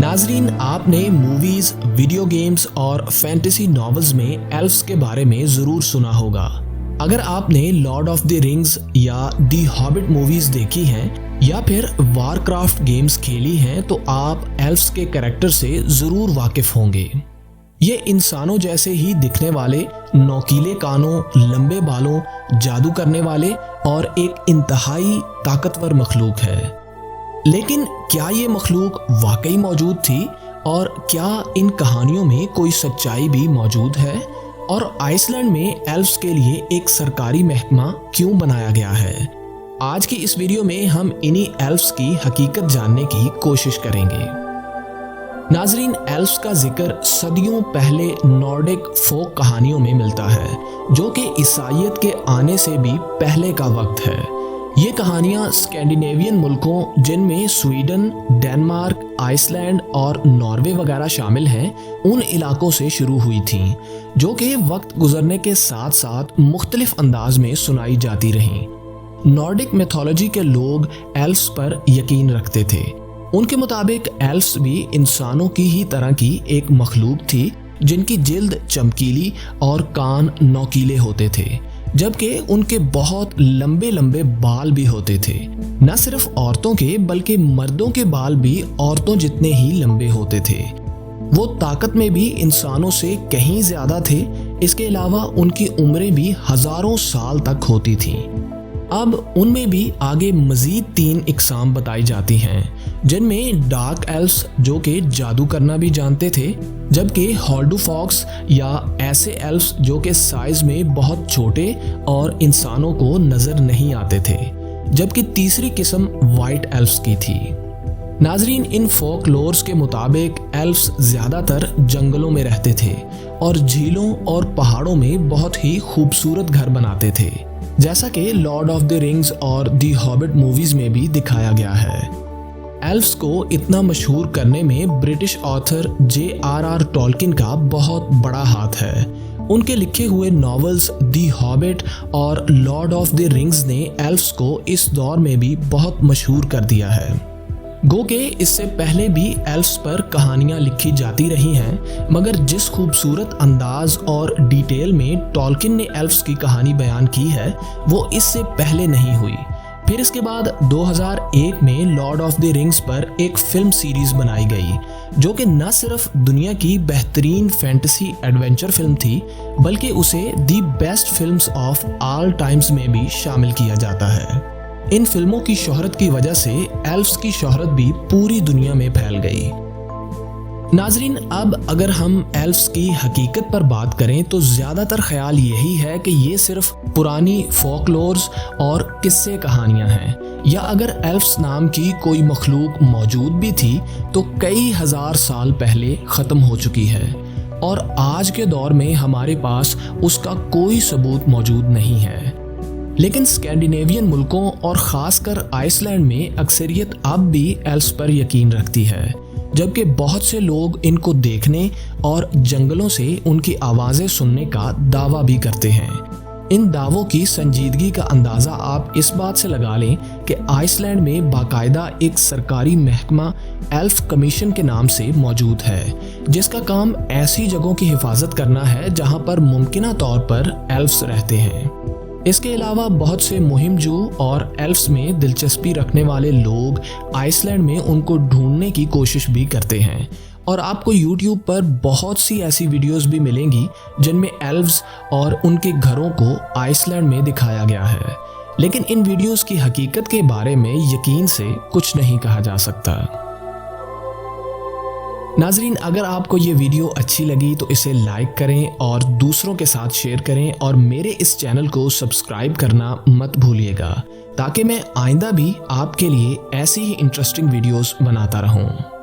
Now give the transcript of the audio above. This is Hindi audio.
नाजरीन, आपने मूवीज, वीडियो गेम्स और फैंटेसी नॉवेल्स में एल्फ्स के बारे में जरूर सुना होगा। अगर आपने लॉर्ड ऑफ द रिंग्स या दी हॉबिट मूवीज देखी हैं या फिर वारक्राफ्ट गेम्स खेली हैं तो आप एल्फ्स के कैरेक्टर से जरूर वाकिफ होंगे। ये इंसानों जैसे ही दिखने वाले, नोकीले कानों, लंबे बालों, जादू करने वाले और एक इंतहाई ताकतवर मखलूक है। लेकिन क्या ये मखलूक वाकई मौजूद थी और क्या इन कहानियों में कोई सच्चाई भी मौजूद है? और आइसलैंड में एल्फ्स के लिए एक सरकारी महकमा क्यों बनाया गया है? आज की इस वीडियो में हम इन्हीं एल्फ्स की हकीकत जानने की कोशिश करेंगे। नाजरीन, एल्फ्स का जिक्र सदियों पहले नॉर्डिक फोक कहानियों में मिलता है, जो कि ईसाइयत के आने से भी पहले का वक्त है। ये कहानियां स्कैंडिनेवियन मुल्कों, जिनमें स्वीडन, डेनमार्क, आइसलैंड और नॉर्वे वगैरह शामिल हैं, उन इलाकों से शुरू हुई थीं, जो कि वक्त गुजरने के साथ साथ मुख्तलिफ अंदाज में सुनाई जाती रहीं। नॉर्डिक मिथोलॉजी के लोग एल्फ्स पर यकीन रखते थे। उनके मुताबिक एल्फ्स भी इंसानों की ही तरह की एक मखलूक थी, जिनकी जिल्द चमकीली और कान नोकीले होते थे, जबकि उनके बहुत लंबे लंबे बाल भी होते थे। न सिर्फ औरतों के बल्कि मर्दों के बाल भी औरतों जितने ही लंबे होते थे। वो ताकत में भी इंसानों से कहीं ज्यादा थे। इसके अलावा उनकी उम्रें भी हजारों साल तक होती थीं। अब उनमें भी आगे मजीद 3 इकसाम बताई जाती हैं, जिनमें डार्क एल्फ्स, जो कि जादू करना भी जानते थे, जबकि हॉल्डूफॉक्स या ऐसे एल्फ्स जो कि साइज में बहुत छोटे और इंसानों को नजर नहीं आते थे, जबकि तीसरी किस्म वाइट एल्फ्स की थी। नाजरीन, इन फोकलोर्स के मुताबिक एल्फ्स ज्यादातर जंगलों में रहते थे और झीलों और पहाड़ों में बहुत ही खूबसूरत घर बनाते थे, जैसा कि लॉर्ड ऑफ द रिंग्स और दी हॉबिट मूवीज में भी दिखाया गया है। एल्फ्स को इतना मशहूर करने में ब्रिटिश ऑथर J.R.R. टॉलकिन का बहुत बड़ा हाथ है। उनके लिखे हुए नॉवेल्स दी हॉबिट और लॉर्ड ऑफ द रिंग्स ने एल्फ्स को इस दौर में भी बहुत मशहूर कर दिया है। गो के इससे पहले भी एल्फ्स पर कहानियां लिखी जाती रही हैं, मगर जिस खूबसूरत अंदाज और डिटेल में टॉलकिन ने एल्फ्स की कहानी बयान की है, वो इससे पहले नहीं हुई। फिर इसके बाद 2001 में लॉर्ड ऑफ द रिंग्स पर एक फिल्म सीरीज बनाई गई, जो कि न सिर्फ दुनिया की बेहतरीन फैंटेसी एडवेंचर फिल्म थी, बल्कि उसे the best films of all times में भी शामिल किया जाता है। इन फिल्मों की शोहरत की वजह से एल्फ्स की शोहरत भी पूरी दुनिया में फैल गई। नाजरीन, अब अगर हम एल्फ्स की हकीकत पर बात करें तो ज्यादातर ख्याल यही है कि ये सिर्फ पुरानी फोकलोर्स और किस्से कहानियां हैं, या अगर एल्फ्स नाम की कोई मखलूक मौजूद भी थी तो कई हजार साल पहले खत्म हो चुकी है और आज के दौर में हमारे पास उसका कोई सबूत मौजूद नहीं है। लेकिन स्कैंडिनेवियन मुल्कों और खासकर आइसलैंड में अक्सरियत अब भी एल्फ्स पर यकीन रखती है, जबकि बहुत से लोग इनको देखने और जंगलों से उनकी आवाज़ें सुनने का दावा भी करते हैं। इन दावों की संजीदगी का अंदाज़ा आप इस बात से लगा लें कि आइसलैंड में बाकायदा एक सरकारी महकमा एल्फ कमीशन के नाम से मौजूद है, जिसका काम ऐसी जगहों की हिफाजत करना है जहां पर मुमकिना तौर पर एल्फ्स रहते हैं। इसके अलावा बहुत से मुहिमजू और एल्फ्स में दिलचस्पी रखने वाले लोग आइसलैंड में उनको ढूंढने की कोशिश भी करते हैं, और आपको YouTube पर बहुत सी ऐसी वीडियोस भी मिलेंगी जिनमें एल्फ्स और उनके घरों को आइसलैंड में दिखाया गया है। लेकिन इन वीडियोस की हकीकत के बारे में यकीन से कुछ नहीं कहा जा सकता। नाजरीन, अगर आपको ये वीडियो अच्छी लगी तो इसे लाइक करें और दूसरों के साथ शेयर करें, और मेरे इस चैनल को सब्सक्राइब करना मत भूलिएगा, ताकि मैं आइंदा भी आपके लिए ऐसी ही इंटरेस्टिंग वीडियोस बनाता रहूं।